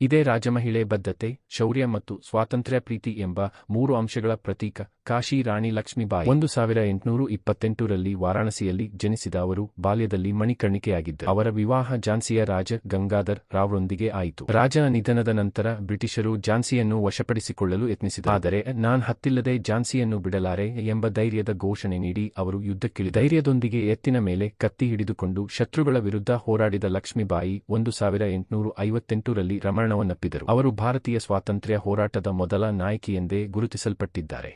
ಇದೇ ರಾಜಮಹಿಳೆ ಬದ್ಧತೆ, ಶೌರ್ಯ ಮತ್ತು ಸ್ವಾತಂತ್ರ್ಯ ಪ್ರೀತಿ ಎಂಬ 3 ಅಂಶಗಳ ಪ್ರತೀಕ. ಕಾಶಿ ರಾಣಿ ಲಕ್ಷ್ಮೀಬಾಯಿ 1828ರಲ್ಲಿ ವಾರಾಣಸಿಯಲ್ಲಿ ಜನಿಸಿದ ಅವರು ಬಾಲ್ಯದಲ್ಲಿ ಮಣಿಕರ್ಣಿಕೆಯಾಗಿದ್ದರು. ಅವರ ವಿವಾಹ ಝಾನ್ಸಿಯ ರಾಜ ಗಂಗಾಧರ್ ರಾವ್ರೊಂದಿಗೆ ಆಯಿತು. ರಾಜನ ನಿಧನದ ನಂತರ ಬ್ರಿಟಿಷರು ಝಾನ್ಸಿಯನ್ನು ವಶಪಡಿಸಿಕೊಳ್ಳಲು ಯತ್ನಿಸಿದರು. ಆದರೆ ನಾನ್ ಹತ್ತಿಲ್ಲದೆ ಝಾನ್ಸಿಯನ್ನು ಬಿಡಲಾರೆ ಎಂಬ ಧೈರ್ಯದ ಘೋಷಣೆ ನೀಡಿ ಅವರು ಯುದ್ಧಕ್ಕಿಳಿದರು. ಧೈರ್ಯದೊಂದಿಗೆ ಎತ್ತಿನ ಮೇಲೆ ಕತ್ತಿ ಹಿಡಿದುಕೊಂಡು ಶತ್ರುಗಳ ವಿರುದ್ಧ ಹೋರಾಡಿದ ಲಕ್ಷ್ಮೀಬಾಯಿ 1858ರಲ್ಲಿ ಮರಣವನ್ನಪ್ಪಿದರು. ಅವರು ಭಾರತೀಯ ಸ್ವಾತಂತ್ರ್ಯ ಹೋರಾಟದ ಮೊದಲ ನಾಯಕಿಯೆಂದೇ ಗುರುತಿಸಲ್ಪಟ್ಟಿದ್ದಾರೆ.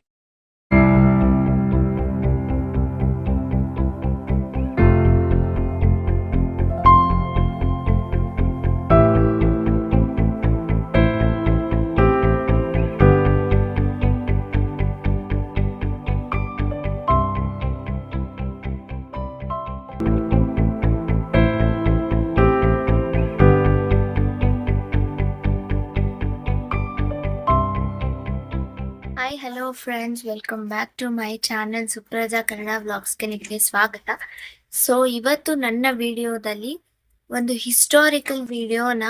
Hi hello friends, welcome back to my channel Supraja Kannada ವ್ಲಾಗ್ಸ್ಗೆ ನಿಮಗೆ ಸ್ವಾಗತ. ಸೊ ಇವತ್ತು ನನ್ನ ವಿಡಿಯೋದಲ್ಲಿ ಒಂದು ಹಿಸ್ಟಾರಿಕಲ್ ವಿಡಿಯೋನ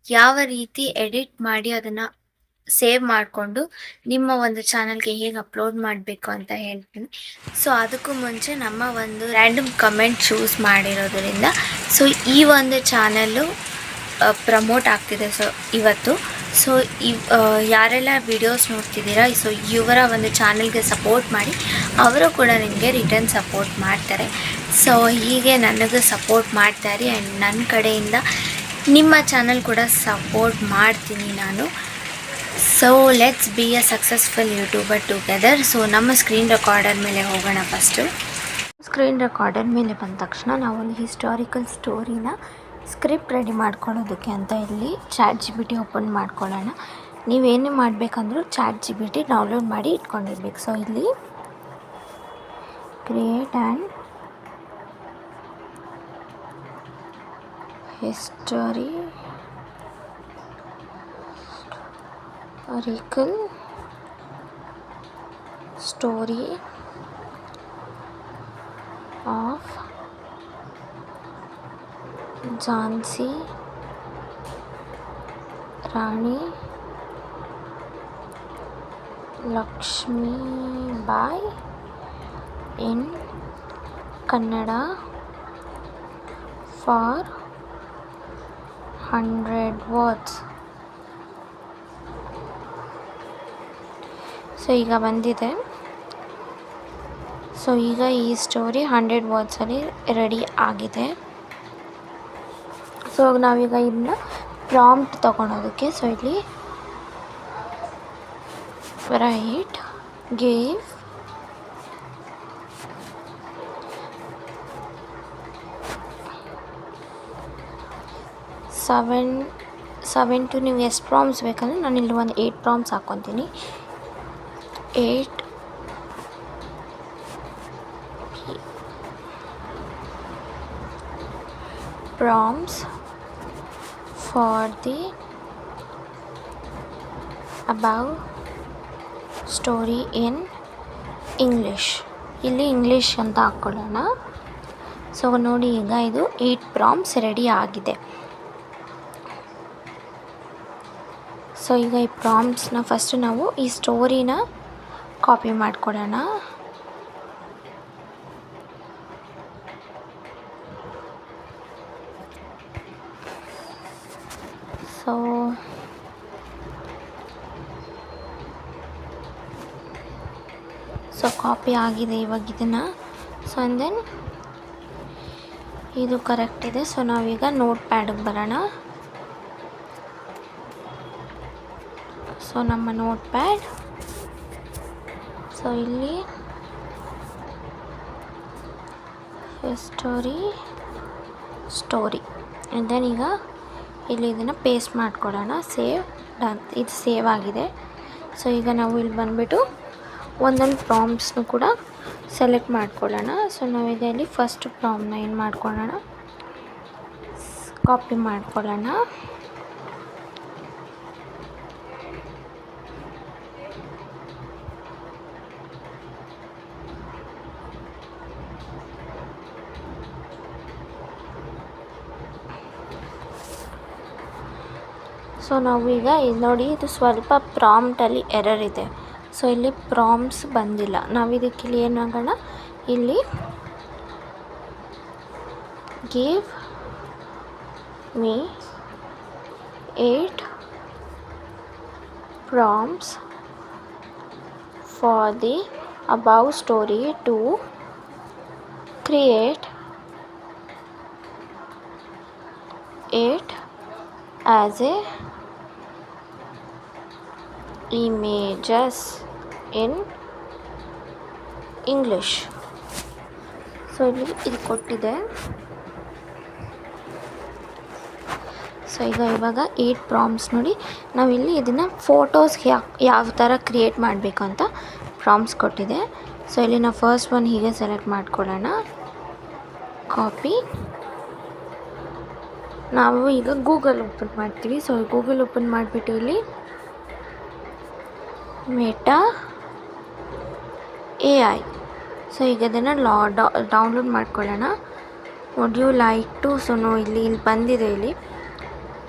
ಯಾವ ರೀತಿ ಎಡಿಟ್ ಮಾಡಿ ಅದನ್ನು ಸೇವ್ ಮಾಡಿಕೊಂಡು ನಿಮ್ಮ ಒಂದು ಚಾನಲ್ಗೆ ಹೇಗೆ ಅಪ್ಲೋಡ್ ಮಾಡಬೇಕು ಅಂತ ಹೇಳ್ತೀನಿ. ಸೊ ಅದಕ್ಕೂ ಮುಂಚೆ ನಮ್ಮ ಒಂದು ರ್ಯಾಂಡಮ್ ಕಮೆಂಟ್ ಚೂಸ್ ಮಾಡಿರೋದ್ರಿಂದ ಸೊ ಈ ಒಂದು ಚಾನಲ್ಲು ಪ್ರಮೋಟ್ ಆಗ್ತಿದೆ. ಸೊ ಇವತ್ತು ಸೊ ಯಾರೆಲ್ಲ ವಿಡಿಯೋಸ್ ನೋಡ್ತಿದ್ದೀರಾ, ಸೊ ಇವರ ಒಂದು ಚಾನಲ್ಗೆ ಸಪೋರ್ಟ್ ಮಾಡಿ, ಅವರು ಕೂಡ ನಿಮಗೆ ರಿಟರ್ನ್ ಸಪೋರ್ಟ್ ಮಾಡ್ತಾರೆ. ಸೊ ಹೀಗೆ ನನಗೂ ಸಪೋರ್ಟ್ ಮಾಡ್ತಾರೆ ಆ್ಯಂಡ್ ನನ್ನ ಕಡೆಯಿಂದ ನಿಮ್ಮ ಚಾನಲ್ ಕೂಡ ಸಪೋರ್ಟ್ ಮಾಡ್ತೀನಿ ನಾನು. So let's be a successful YouTuber together. So ನಮ್ಮ ಸ್ಕ್ರೀನ್ ರೆಕಾರ್ಡರ್ ಮೇಲೆ ಹೋಗೋಣ. ಫಸ್ಟು ಸ್ಕ್ರೀನ್ ರೆಕಾರ್ಡರ್ ಮೇಲೆ ಬಂದ ತಕ್ಷಣ ನಾವೊಂದು ಹಿಸ್ಟಾರಿಕಲ್ ಸ್ಟೋರಿನ ಸ್ಕ್ರಿಪ್ಟ್ ರೆಡಿ ಮಾಡ್ಕೊಳ್ಳೋದಕ್ಕೆ ಅಂತ ಇಲ್ಲಿ ChatGPT ಓಪನ್ ಮಾಡ್ಕೊಳ್ಳೋಣ. ನೀವೇನೇ ಮಾಡಬೇಕಂದ್ರೂ ChatGPT ಡೌನ್ಲೋಡ್ ಮಾಡಿ ಇಟ್ಕೊಂಡಿರ್ಬೇಕು. ಸೊ ಇಲ್ಲಿ create and historical story of Jhansi Rani Lakshmibai in Kannada for 100 words. So ಈಗ ಬಂದಿದೆ. ಸೊ ಈಗ ಈ ಸ್ಟೋರಿ 100 wordsಲ್ಲಿ ರೆಡಿ ಆಗಿದೆ. ಸೊ ನಾವೀಗ ಇದನ್ನ ಪ್ರಾಂಪ್ಟ್ ತೊಗೊಳೋದಕ್ಕೆ ಸೊ ಇಲ್ಲಿ ರೈಟ್ ಗಿವ್ ಸೆವೆನ್ ಟು ನೀವು ಎಷ್ಟು ಪ್ರಾಂಪ್ಟ್ಸ್ ಬೇಕಂದ್ರೆ ನಾನು ಇಲ್ಲಿ ಒಂದು 8 prompts ಹಾಕ್ಕೊತೀನಿ. 8 prompts for the above story in English. ಇಲ್ಲಿ ಇಂಗ್ಲೀಷ್ ಅಂತ ಹಾಕ್ಕೊಳ್ಳೋಣ. ಸೊ ನೋಡಿ, ಈಗ ಇದು 8 ಪ್ರಾಂಪ್ಟ್ಸ್ ರೆಡಿ ಆಗಿದೆ. ಸೊ ಈಗ ಈ ಪ್ರಾಂಪ್ಟ್ಸ್ನ ಫಸ್ಟ್ ನಾವು ಈ ಸ್ಟೋರಿನ ಕಾಪಿ ಮಾಡ್ಕೊಳ್ಳೋಣ. ಸೊ ಕಾಪಿ ಆಗಿದೆ ಇವಾಗ ಇದನ್ನು. ಸೊ ಆ್ಯಂಡ್ ದೆನ್ ಇದು ಕರೆಕ್ಟ್ ಇದೆ. ಸೊ ನಾವೀಗ ನೋಟ್ ಪ್ಯಾಡಿಗೆ ಬರೋಣ. ಸೊ ನಮ್ಮ ನೋಟ್ ಪ್ಯಾಡ್, ಸೊ ಇಲ್ಲಿ ಸ್ಟೋರಿ ಆ್ಯಂಡ್ ದೆನ್ ಈಗ ಇಲ್ಲಿ ಇದನ್ನು ಪೇಸ್ಟ್ ಮಾಡ್ಕೊಳ್ಳೋಣ. Save done. ಇದು ಸೇವ್ ಆಗಿದೆ. ಸೊ ಈಗ ನಾವು ಇಲ್ಲಿ ಬಂದುಬಿಟ್ಟು ಒಂದೊಂದು ಪ್ರಾಂಪ್ಟ್ಸ್ನು ಕೂಡ ಸೆಲೆಕ್ಟ್ ಮಾಡ್ಕೊಳ್ಳೋಣ. ಸೊ ನಾವೀಗ ಇಲ್ಲಿ ಫಸ್ಟ್ ಪ್ರಾಂಪ್ಟ್ನ ಏನು ಮಾಡ್ಕೊಳ್ಳೋಣ, ಕಾಪಿ ಮಾಡ್ಕೊಳ್ಳೋಣ. ಸೊ ಸೊ ನಾವು ಈಗ ಇದು ನೋಡಿ, ಇದು ಸ್ವಲ್ಪ ಪ್ರಾಂಪ್ಟಲ್ಲಿ ಎರರ್ ಇದೆ. ಸೊ ಇಲ್ಲಿ ಪ್ರಾಂಪ್ಟ್ಸ್ ಬಂದಿಲ್ಲ. ನಾವು ಇದಕ್ಕೆ ಇಲ್ಲಿ ಏನಾಗೋಣ, ಇಲ್ಲಿ give me 8 prompts for the above story to create it as a images in English. So ಇಲ್ಲಿ ಇದು ಕೊಟ್ಟಿದೆ. ಸೊ ಇವಾಗ 8 ಪ್ರಾಂಪ್ಟ್ಸ್ ನೋಡಿ, ನಾವಿಲ್ಲಿ ಇದನ್ನು ಫೋಟೋಸ್ಗೆ ಯಾವ ಥರ ಕ್ರಿಯೇಟ್ ಮಾಡಬೇಕು ಅಂತ ಪ್ರಾಂಪ್ಟ್ಸ್ ಕೊಟ್ಟಿದೆ. ಸೊ ಇಲ್ಲಿ ನಾವು ಫಸ್ಟ್ ಒನ್ ಹೀಗೆ ಸೆಲೆಕ್ಟ್ ಮಾಡ್ಕೊಳ್ಳೋಣ, ಕಾಪಿ. ನಾವು ಈಗ ಗೂಗಲ್ ಓಪನ್ ಮಾಡ್ತೀವಿ. ಸೊ ಗೂಗಲ್ ಓಪನ್ ಮಾಡಿಬಿಟ್ಟು ಇಲ್ಲಿ ಮೆಟಾ AI. ಸೊ ಈಗ ಅದನ್ನು ಡೌನ್ಲೋಡ್ ಮಾಡ್ಕೊಳ್ಳೋಣ. Would you like to, so ಇಲ್ಲಿ ಬಂದಿದೆ, ಇಲ್ಲಿ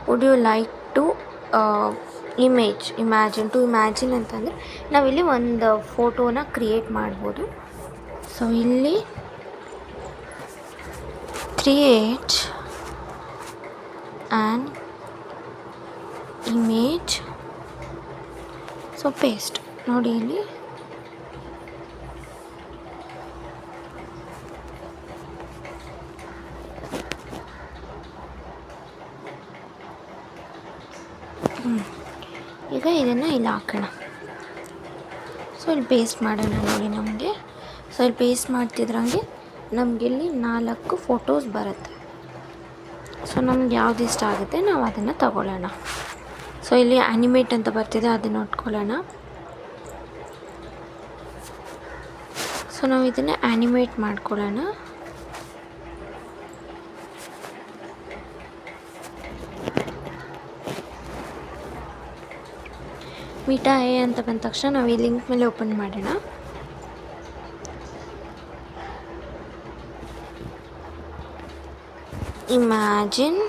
would you like to imagine ಅಂತಂದರೆ ನಾವಿಲ್ಲಿ ಒಂದು ಫೋಟೋನ ಕ್ರಿಯೇಟ್ ಮಾಡ್ಬೋದು. ಸೊ ಇಲ್ಲಿ create an image, so paste ನೋಡಿ ಇಲ್ಲಿ. ಈಗ ಇದನ್ನು ಇಲ್ಲಿ ಹಾಕೋಣ. ಸೊ ಇಲ್ಲಿ ಪೇಸ್ಟ್ ಮಾಡೋಣ ನೋಡಿ ನಮಗೆ. ಸೊ ಇಲ್ಲಿ ಪೇಸ್ಟ್ ಮಾಡ್ತಿದ್ರಂಗೆ ನಮಗಿಲ್ಲಿ 4 ಫೋಟೋಸ್ ಬರುತ್ತೆ. ಸೊ ನಮ್ಗೆ ಯಾವ್ದು ಇಷ್ಟ ಆಗುತ್ತೆ ನಾವು ಅದನ್ನು ತಗೊಳ್ಳೋಣ. ಸೊ ಇಲ್ಲಿ ಆ್ಯನಿಮೇಟ್ ಅಂತ ಬರ್ತಿದೆ, ಅದನ್ನು ನೋಡ್ಕೊಳ್ಳೋಣ. ಸೊ ನಾವು ಇದನ್ನು ಆ್ಯನಿಮೇಟ್ ಮಾಡ್ಕೊಳ್ಳೋಣ. ಮೆಟಾ AI ಅಂತ ಬಂದ ತಕ್ಷಣ ನಾವು ಈ ಲಿಂಕ್ ಮೇಲೆ ಓಪನ್ ಮಾಡೋಣ. ಇಮ್ಯಾಜಿನ್,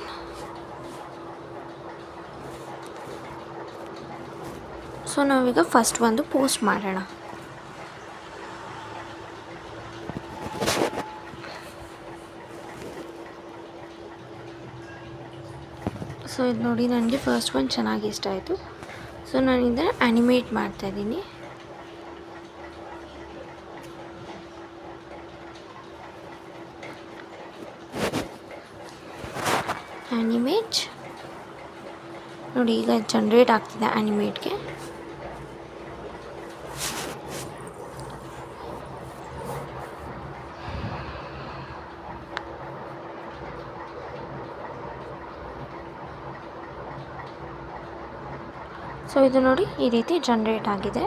ಸೊ ನಾವೀಗ ಫಸ್ಟ್ ಒಂದು ಪೋಸ್ಟ್ ಮಾಡೋಣ. ಸೊ ಇದು ನೋಡಿ, ನನಗೆ ಫಸ್ಟ್ ಒನ್ ಚೆನ್ನಾಗಿ ಇಷ್ಟ ಆಯಿತು. ಸೊ ನಾನು ಇದನ್ನು ಆ್ಯನಿಮೇಟ್ ಮಾಡ್ತಾಯಿದ್ದೀನಿ. ಆ್ಯನಿಮೇಟ್ ನೋಡಿ, ಈಗ ಜನ್ರೇಟ್ ಆಗ್ತಿದೆ ಆ್ಯನಿಮೇಟ್ಗೆ. ಸೊ ಇದು ನೋಡಿ ಈ ರೀತಿ ಜನ್ರೇಟ್ ಆಗಿದೆ.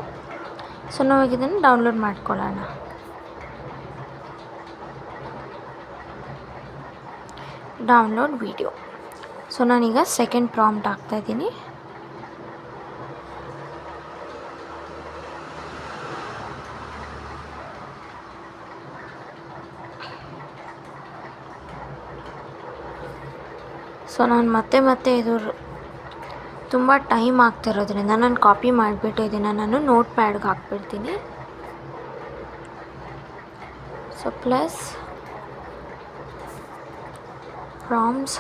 ಸೊ ನಾವು ಇದನ್ನು ಡೌನ್ಲೋಡ್ ಮಾಡ್ಕೊಳ್ಳೋಣ. Download video. ಸೊ ನಾನೀಗ ಸೆಕೆಂಡ್ ಪ್ರಾಂಪ್ಟ್ ಹಾಕ್ತಾಯಿದ್ದೀನಿ. ಸೊ ನಾನು ಮತ್ತೆ ಇದು ತುಂಬ ಟೈಮ್ ಆಗ್ತಿರೋದ್ರಿಂದ ನಾನು ಕಾಪಿ ಮಾಡಿಬಿಟ್ಟು ಇದನ್ನು ನಾನು ನೋಟ್ ಪ್ಯಾಡ್ಗೆ ಹಾಕ್ಬಿಡ್ತೀನಿ. So plus prompts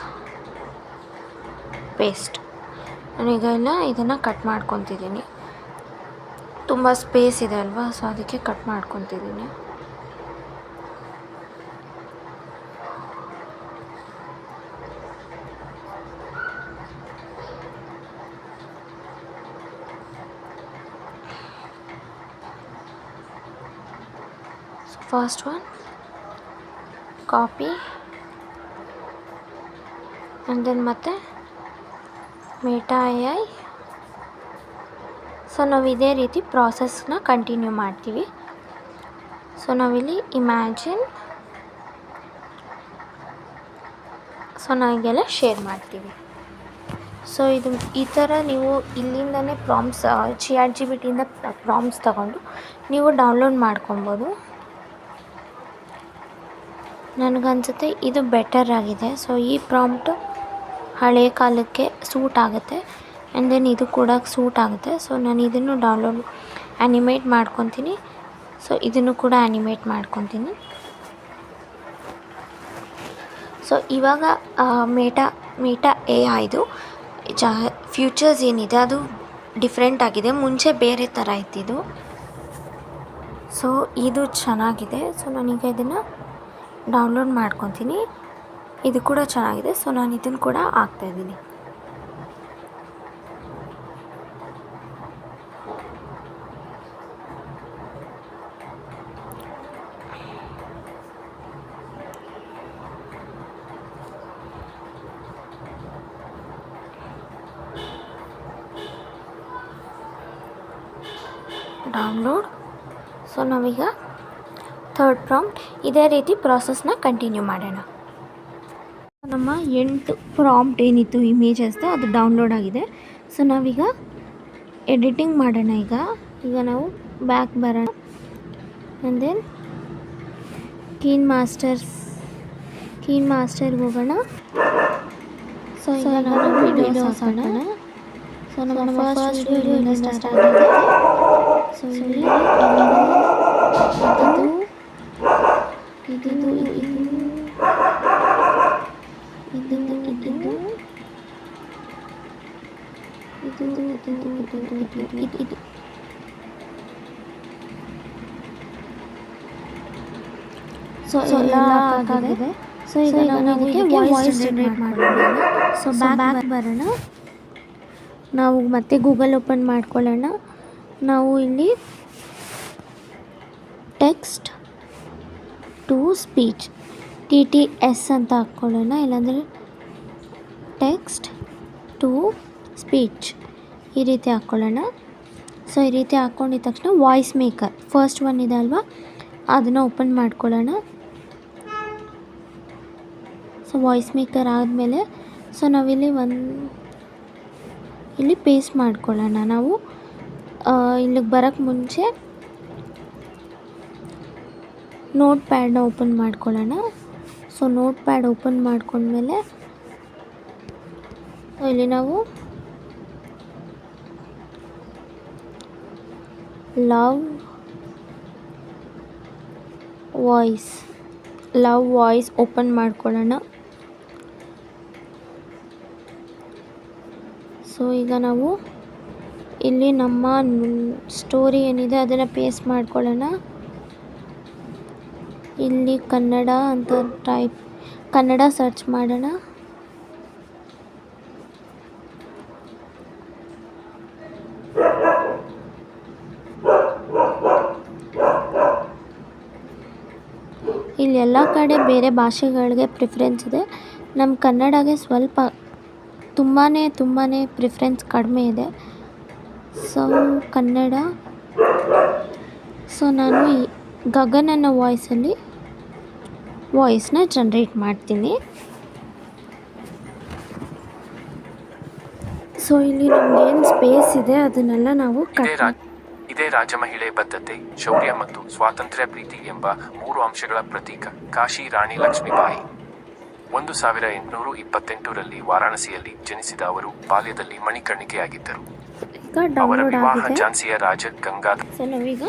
paste. ನಾನೀಗ ಎಲ್ಲ ಇದನ್ನು ಕಟ್ ಮಾಡ್ಕೊತಿದ್ದೀನಿ. ತುಂಬ ಸ್ಪೇಸ್ ಇದೆ ಅಲ್ವಾ, ಸೊ ಅದಕ್ಕೆ ಕಟ್ ಮಾಡ್ಕೊತಿದ್ದೀನಿ. First one, copy, and then ಮತ್ತೆ ಮೆಟಾ AI. ಸೊ ನಾವು ಇದೇ ರೀತಿ ಪ್ರಾಸೆಸ್ನ ಕಂಟಿನ್ಯೂ ಮಾಡ್ತೀವಿ. ಸೊ ನಾವಿಲ್ಲಿ ಇಮ್ಯಾಜಿನ್, ಸೊ ನಾವೀಗೆಲ್ಲ ಶೇರ್ ಮಾಡ್ತೀವಿ. ಸೊ ಇದು ಈ ಥರ ನೀವು ಇಲ್ಲಿಂದನೇ ಪ್ರಾಂಪ್ಟ್ಸ್ ChatGPTಯಿಂದ ಪ್ರಾಂಪ್ಟ್ಸ್ ತಗೊಂಡು ನೀವು ಡೌನ್ಲೋಡ್ ಮಾಡ್ಕೊಬೋದು. ನನಗನ್ಸುತ್ತೆ ಇದು ಬೆಟರ್ ಆಗಿದೆ. ಸೊ ಈ ಪ್ರಾಂಪ್ಟು ಹಳೆಯ ಕಾಲಕ್ಕೆ ಸೂಟ್ ಆಗುತ್ತೆ. ಆ್ಯಂಡ್ ದೆನ್ ಇದು ಕೂಡ ಸೂಟ್ ಆಗುತ್ತೆ. ಸೊ ನಾನು ಇದನ್ನು ಆ್ಯನಿಮೇಟ್ ಮಾಡ್ಕೊತೀನಿ. ಸೊ ಇದನ್ನು ಕೂಡ ಆ್ಯನಿಮೇಟ್ ಮಾಡ್ಕೊತೀನಿ. ಸೊ ಇವಾಗ ಮೇಟಾ AI ಫ್ಯೂಚರ್ಸ್ ಏನಿದೆ ಅದು ಡಿಫ್ರೆಂಟ್ ಆಗಿದೆ. ಮುಂಚೆ ಬೇರೆ ಥರ ಇತ್ತಿದು. ಸೊ ಇದು ಚೆನ್ನಾಗಿದೆ. ಸೊ ನಾನೀಗ ಇದನ್ನು ಡೌನ್ಲೋಡ್ ಮಾಡ್ಕೊತೀನಿ. ಇದು ಕೂಡ ಚೆನ್ನಾಗಿದೆ. ಸೊ ನಾನು ಇದನ್ನು ಕೂಡ ಹಾಕ್ತಾಯಿದ್ದೀನಿ. ಡೌನ್ಲೋಡ್. ಸೊ ನಾವೀಗ ಥರ್ಡ್ ಪ್ರಾಂಪ್ಟ್ ಇದೇ ರೀತಿ ಪ್ರಾಸೆಸ್ನ ಕಂಟಿನ್ಯೂ ಮಾಡೋಣ. ನಮ್ಮ 8 ಪ್ರಾಂಪ್ಟ್ ಏನಿತ್ತು ಇಮೇಜಸ್ದು ಅದು ಡೌನ್ಲೋಡ್ ಆಗಿದೆ. ಸೊ ನಾವೀಗ ಎಡಿಟಿಂಗ್ ಮಾಡೋಣ. ಈಗ ನಾವು ಬ್ಯಾಕ್ ಬರೋಣ. ಆ್ಯಂಡ್ ದೆನ್ ಕೀನ್ ಮಾಸ್ಟರ್ಗೆ ಹೋಗೋಣ. ಸೊ ಈಗ ನಾವು ವಿಡಿಯೋಸ್ ಹಾಕೋಣ. ಸೊ ನಮ್ಮ ಫಸ್ಟ್ ವಿಡಿಯೋ ಸ್ಟಾರ್ಟ್ ಆಗಿದೆ. ಸೊ ಇಲ್ಲಿ ಇದು ಸೊ ಎಲ್ಲ ಹಾಕಾಗಿದೆ. ಸೊ ಈಗ ನಾವು ಇದಕ್ಕೆ ವಾಯ್ಸ್ ಜನರೇಟ್ ಮಾಡೋಣ. ಸೊ ಬ್ಯಾಕ್ ಬರೋಣ. ನಾವು ಮತ್ತೆ ಗೂಗಲ್ ಓಪನ್ ಮಾಡ್ಕೊಳ್ಳೋಣ. ನಾವು ಇಲ್ಲಿ ಟೆಕ್ಸ್ಟ್ ಟು ಸ್ಪೀಚ್ TTS ಅಂತ ಹಾಕ್ಕೊಳ್ಳೋಣ. ಇಲ್ಲಾಂದರೆ ಟೆಕ್ಸ್ಟ್ ಟು ಸ್ಪೀಚ್ ಈ ರೀತಿ ಹಾಕ್ಕೊಳ್ಳೋಣ. ಸೊ ಈ ರೀತಿ ಹಾಕ್ಕೊಂಡಿದ ತಕ್ಷಣ ವಾಯ್ಸ್ ಮೇಕರ್ ಫಸ್ಟ್ ಒನ್ ಇದೆ ಅಲ್ವಾ, ಅದನ್ನು ಓಪನ್ ಮಾಡ್ಕೊಳ್ಳೋಣ. ಸೊ ವಾಯ್ಸ್ ಮೇಕರ್ ಆದಮೇಲೆ ಸೊ ನಾವಿಲ್ಲಿ ಇಲ್ಲಿ ಪೇಸ್ಟ್ ಮಾಡ್ಕೊಳ್ಳೋಣ. ನಾವು ಇಲ್ಲಿಗೆ ಬರೋಕ್ಕೆ ಮುಂಚೆ ನೋಟ್ ಪ್ಯಾಡ್ನ ಓಪನ್ ಮಾಡ್ಕೊಳ್ಳೋಣ. ಸೊ ನೋಟ್ ಪ್ಯಾಡ್ ಓಪನ್ ಮಾಡ್ಕೊಂಡ್ಮೇಲೆ ಇಲ್ಲಿ ನಾವು ಲವ್ ವಾಯ್ಸ್ ಓಪನ್ ಮಾಡ್ಕೊಳ್ಳೋಣ. ಸೊ ಈಗ ನಾವು ಇಲ್ಲಿ ನಮ್ಮ ಸ್ಟೋರಿ ಏನಿದೆ ಅದನ್ನು ಪೇಸ್ಟ್ ಮಾಡ್ಕೊಳ್ಳೋಣ. ಇಲ್ಲಿ ಕನ್ನಡ ಅಂತ ಕನ್ನಡ ಸರ್ಚ್ ಮಾಡೋಣ. ಇಲ್ಲಿ ಎಲ್ಲ ಕಡೆ ಬೇರೆ ಭಾಷೆಗಳಿಗೆ ಪ್ರಿಫರೆನ್ಸ್ ಇದೆ. ನಮ್ಮ ಕನ್ನಡಗೆ ಸ್ವಲ್ಪ ತುಂಬಾ ಪ್ರಿಫರೆನ್ಸ್ ಕಡಿಮೆ ಇದೆ. ಸೊ ಕನ್ನಡ. ಸೊ ನಾನು ಗಗನ್ ಅನ್ನೋ ವಾಯ್ಸ್ನ ಜನ್ರೇಟ್ ಮಾಡ್ತೀನಿ. ಸೊ ಇಲ್ಲಿ ನಮಗೇನು ಸ್ಪೇಸ್ ಇದೆ ಅದನ್ನೆಲ್ಲ ನಾವು ಇದೇ ರಾಜಮಹಿಳೆ ಬದ್ಧತೆ, ಶೌರ್ಯ ಮತ್ತು ಸ್ವಾತಂತ್ರ್ಯ ಪ್ರೀತಿ ಎಂಬ 3 ಅಂಶಗಳ ಪ್ರತೀಕ ಕಾಶಿ ರಾಣಿ ಲಕ್ಷ್ಮೀಬಾಯಿ. 1828ರಲ್ಲಿ ವಾರಾಣಸಿಯಲ್ಲಿ ಜನಿಸಿದ ಅವರು ಬಾಲ್ಯದಲ್ಲಿ ಮಣಿಕರ್ಣಿಕೆಯಾಗಿದ್ದರು. ಅವರ ವಿವಾಹ ಝಾನ್ಸಿಯ ರಾಜ ಗಂಗಾಧರ್. ಸೊ ನಾವೀಗ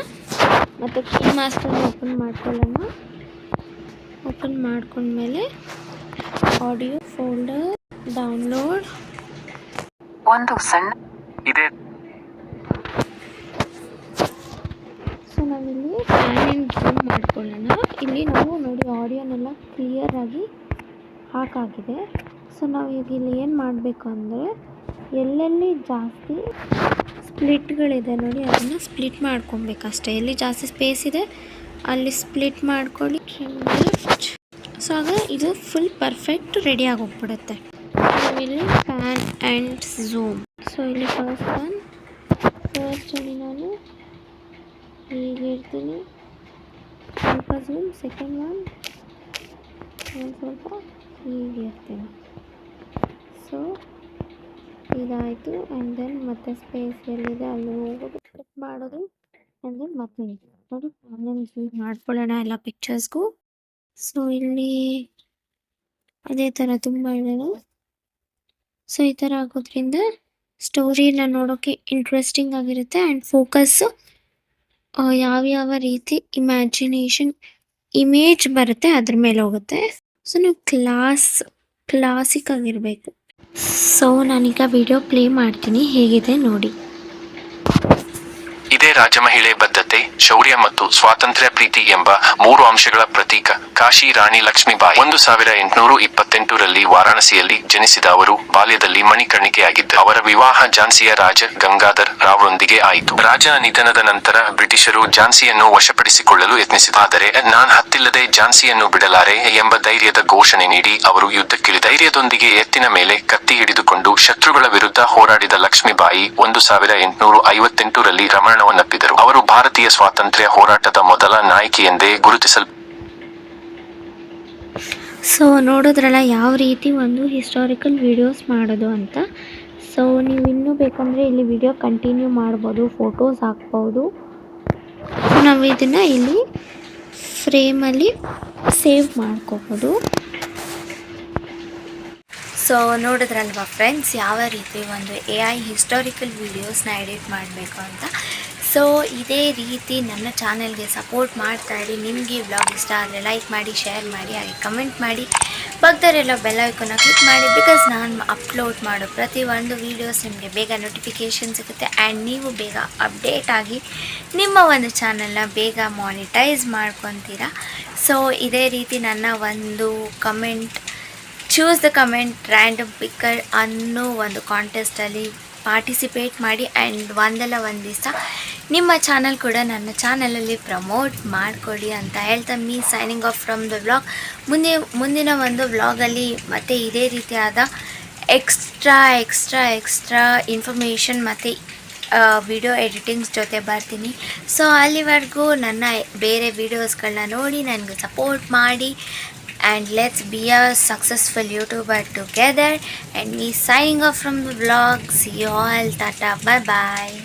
ಮತ್ತೆ ಕೀ ಮಾಸ್ಟರ್ ಓಪನ್ ಮಾಡ್ಕೊಳ್ಳೋಣ. ಓಪನ್ ಮಾಡ್ಕೊಂಡ್ಮೇಲೆ ಆಡಿಯೋ ಫೋಲ್ಡರ್ ಡೌನ್ಲೋಡ್ ಸೊ ನಾವಿಲ್ಲಿ ಪ್ಯಾನ್ ಆ್ಯಂಡ್ ಝೂಮ್ ಮಾಡ್ಕೊಳ್ಳೋಣ. ಇಲ್ಲಿ ನಾವು ನೋಡಿ ಆಡಿಯೋನೆಲ್ಲ ಕ್ಲಿಯರಾಗಿ ಹಾಕಾಗಿದೆ. ಸೊ ನಾವು ಈಗ ಇಲ್ಲಿ ಏನು ಮಾಡಬೇಕು ಅಂದರೆ ಎಲ್ಲೆಲ್ಲಿ ಜಾಸ್ತಿ ಸ್ಪ್ಲಿಟ್ಗಳಿದೆ ನೋಡಿ ಅದನ್ನು ಸ್ಪ್ಲಿಟ್ ಮಾಡ್ಕೊಬೇಕಷ್ಟೇ. ಎಲ್ಲಿ ಜಾಸ್ತಿ ಸ್ಪೇಸ್ ಇದೆ ಅಲ್ಲಿ ಸ್ಪ್ಲಿಟ್ ಮಾಡ್ಕೊಳ್ಳಿ. ಸೊ ಆಗ ಇದು ಫುಲ್ ಪರ್ಫೆಕ್ಟ್ ರೆಡಿ ಆಗೋಗ್ಬಿಡುತ್ತೆ. ಇಲ್ಲಿ ಪ್ಯಾನ್ ಆ್ಯಂಡ್ ಝೂಮ್. ಸೊ ಇಲ್ಲಿ ಫಸ್ಟಲ್ಲಿ ನಾನು ಹೀಗೆ ಇರ್ತೀನಿ, ಸ್ವಲ್ಪ ಝೂಮ್. ಸೆಕೆಂಡ್ ಒನ್ ಸ್ವಲ್ಪ ಹೀಗೆ ಇರ್ತೀನಿ. ಸೊ ಇದಾಯಿತು. ಆ್ಯಂಡ್ ದೆನ್ ಮತ್ತೆ ಸ್ಪೇಸ್ ಎಲ್ಲಿದೆ ಅಲ್ಲಿ ಹೋಗೋದು, ಕ್ಲಿಕ್ ಮಾಡೋದು. ಆ್ಯಂಡ್ ದೆನ್ ಮತ್ತೆ ನೋಡಿ ಆನ್ಲೈನ್ ಯೂಸ್ ಮಾಡ್ಕೊಳ್ಳೋಣ ಎಲ್ಲ ಪಿಕ್ಚರ್ಸ್ಗೂ. ಸೊ ಇಲ್ಲಿ ಅದೇ ಥರ ತುಂಬ ಇದೆ. ಸೊ ಈ ಥರ ಆಗೋದ್ರಿಂದ ಸ್ಟೋರಿನ ನೋಡೋಕ್ಕೆ ಇಂಟ್ರೆಸ್ಟಿಂಗ್ ಆಗಿರುತ್ತೆ ಆ್ಯಂಡ್ ಫೋಕಸ್ಸು ಯಾವ್ಯಾವ ರೀತಿ ಇಮೇಜ್ ಬರುತ್ತೆ ಅದ್ರ ಮೇಲೆ ಹೋಗುತ್ತೆ. ಸೊ ನೀವು ಕ್ಲಾಸಿಕ್ ಆಗಿರಬೇಕು. ಸೊ ನಾನೀಗ ವಿಡಿಯೋ ಪ್ಲೇ ಮಾಡ್ತೀನಿ, ಹೇಗಿದೆ ನೋಡಿ. ಇದೇ ರಾಜಮಹಿಳೆ ಬದ್ಧತೆ, ಶೌರ್ಯ ಮತ್ತು ಸ್ವಾತಂತ್ರ್ಯ ಪ್ರೀತಿ ಎಂಬ 3 ಅಂಶಗಳ ಪ್ರತೀಕ ಕಾಶಿ ರಾಣಿ ಲಕ್ಷ್ಮೀಬಾಯಿ. 1828ರಲ್ಲಿ ವಾರಾಣಸಿಯಲ್ಲಿ ಜನಿಸಿದ ಅವರು ಬಾಲ್ಯದಲ್ಲಿ ಮಣಿಕರ್ಣಿಕೆಯಾಗಿದ್ದರು. ಅವರ ವಿವಾಹ ಝಾನ್ಸಿಯ ರಾಜ ಗಂಗಾಧರ್ ರಾವ್ರೊಂದಿಗೆ ಆಯಿತು. ರಾಜನ ನಿಧನದ ನಂತರ ಬ್ರಿಟಿಷರು ಝಾನ್ಸಿಯನ್ನು ವಶಪಡಿಸಿಕೊಳ್ಳಲು ಯತ್ನಿಸಿದರು. ಆದರೆ ನಾನ್ ಹತ್ತಿಲ್ಲದೆ ಝಾನ್ಸಿಯನ್ನು ಬಿಡಲಾರೆ ಎಂಬ ಧೈರ್ಯದ ಘೋಷಣೆ ನೀಡಿ ಅವರು ಯುದ್ಧಕ್ಕಿಳಿದರು. ಧೈರ್ಯದೊಂದಿಗೆ ಎತ್ತಿನ ಮೇಲೆ ಕತ್ತಿ ಹಿಡಿದುಕೊಂಡು ಶತ್ರುಗಳ ವಿರುದ್ಧ ಹೋರಾಡಿದ ಲಕ್ಷ್ಮೀಬಾಯಿ 1858ರಲ್ಲಿ ಮರಣವನ್ನಪ್ಪಿದರು. ಅವರು ಭಾರತೀಯ ಸ್ವಾತಂತ್ರ್ಯ ಹೋರಾಟದ ಮೊದಲ ನಾಯಕಿ ಎಂದೇ ಸೊ ನೋಡೋದ್ರಲ್ಲ ಯಾವ ರೀತಿ ಒಂದು ಹಿಸ್ಟಾರಿಕಲ್ ವಿಡಿಯೋಸ್ ಮಾಡೋದು ಅಂತ. ಸೊ ನೀವು ಇನ್ನೂ ಬೇಕಂದರೆ ಇಲ್ಲಿ ವಿಡಿಯೋ ಕಂಟಿನ್ಯೂ ಮಾಡ್ಬೋದು, ಫೋಟೋಸ್ ಹಾಕ್ಬೋದು. ಸೊ ನಾವು ಇದನ್ನು ಇಲ್ಲಿ ಫ್ರೇಮಲ್ಲಿ ಸೇವ್ ಮಾಡ್ಕೋಬೋದು. ಸೊ ನೋಡಿದ್ರಲ್ವಾ ಫ್ರೆಂಡ್ಸ್, ಯಾವ ರೀತಿ ಒಂದು AI ಹಿಸ್ಟಾರಿಕಲ್ ವೀಡಿಯೋಸ್ನ ಎಡಿಟ್ ಮಾಡಬೇಕು ಅಂತ. ಸೊ ಇದೇ ರೀತಿ ನನ್ನ ಚಾನಲ್ಗೆ ಸಪೋರ್ಟ್ ಮಾಡ್ತಾಯಿರಿ. ನಿಮಗೆ ವ್ಲಾಗ್ ಇಷ್ಟ ಆದರೆ ಲೈಕ್ ಮಾಡಿ, ಶೇರ್ ಮಾಡಿ, ಹಾಗೆ ಕಮೆಂಟ್ ಮಾಡಿ. ಪಕ್ಕದಲ್ಲೆಲ್ಲ ಬೆಲ್ ಐಕಾನ್ನ ಕ್ಲಿಕ್ ಮಾಡಿ, ಬಿಕಾಸ್ ನಾನು ಅಪ್ಲೋಡ್ ಮಾಡೋ ಪ್ರತಿ ಒಂದು ವೀಡಿಯೋಸ್ ನಿಮಗೆ ಬೇಗ ನೋಟಿಫಿಕೇಷನ್ ಸಿಗುತ್ತೆ ಆ್ಯಂಡ್ ನೀವು ಬೇಗ ಅಪ್ಡೇಟ್ ಆಗಿ ನಿಮ್ಮ ಒಂದು ಚಾನಲ್ನ ಬೇಗ ಮಾನಿಟೈಸ್ ಮಾಡ್ಕೊತೀರಾ. ಸೊ ಇದೇ ರೀತಿ ನನ್ನ ಒಂದು comment choose the comment random picker ಅನ್ನೋ ಒಂದು ಕಾಂಟೆಸ್ಟಲ್ಲಿ ಪಾರ್ಟಿಸಿಪೇಟ್ ಮಾಡಿ ಆ್ಯಂಡ್ ಒಂದಲ್ಲ ಒಂದು ದಿವಸ ನಿಮ್ಮ ಚಾನಲ್ ಕೂಡ ನನ್ನ ಚಾನಲಲ್ಲಿ ಪ್ರಮೋಟ್ ಮಾಡಿಕೊಡಿ ಅಂತ ಹೇಳ್ತಾ signing off from the vlog. ಮುಂದಿನ ಒಂದು ವ್ಲಾಗಲ್ಲಿ ಮತ್ತೆ ಇದೇ ರೀತಿಯಾದ ಎಕ್ಸ್ಟ್ರಾ ಇನ್ಫಾರ್ಮೇಷನ್ ಮತ್ತು ವಿಡಿಯೋ ಎಡಿಟಿಂಗ್ಸ್ ಜೊತೆ ಬರ್ತೀನಿ. ಸೊ ಅಲ್ಲಿವರೆಗೂ ನನ್ನ ಬೇರೆ ವೀಡಿಯೋಸ್ಗಳನ್ನ ನೋಡಿ ನನಗೆ ಸಪೋರ್ಟ್ ಮಾಡಿ. And let's be a successful YouTuber together. And me signing off from the vlog. See you all. Tata. Bye bye.